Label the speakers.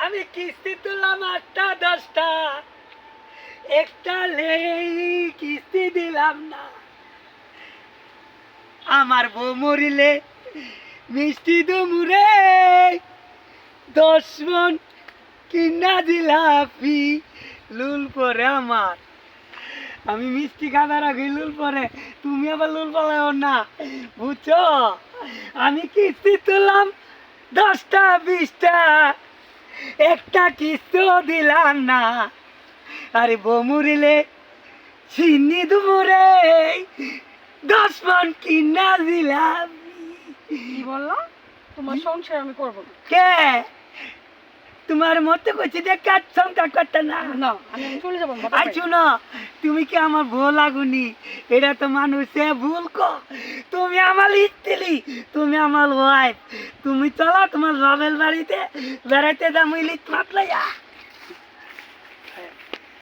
Speaker 1: আমি কিস্তি তুললাম 8টা 10টা, একটা কিস্তি দিলাম না। আমার বউ মরিলে মিষ্টি দুমুরে 10 মন কিনা জিলাপি লুল পরে আমার। আমি মিষ্টি খাবার আগে লুল পরে, তুমি আবার লুল পালাও না, বুঝছো? আমি কিস্তি তুললাম 10টা 20টা, একটা কিস্তিও দিলাম না। আরে বউ মরিলে চিনি দুমুরে 10 মন কিনা জিলাপি।
Speaker 2: কি বললা? তোমার সংসার আমি করব না।
Speaker 1: কে তোমার মতে কইছি যে কাজ সংসার করতে না?
Speaker 2: না, আমি চলে যাবো বাপের
Speaker 1: আই
Speaker 2: বাড়ি।
Speaker 1: শুনো, তুমি কি আমার ভুল লাগুনি? এটা তো মানুষে ভুল কো। তুমি আমার স্ত্রী, তুমি আমার ওয়াইফ। তুমি চলো তোমার বাবের বাড়িতে বেড়াইতে যাবো ইলিশ মাছ লইয়া।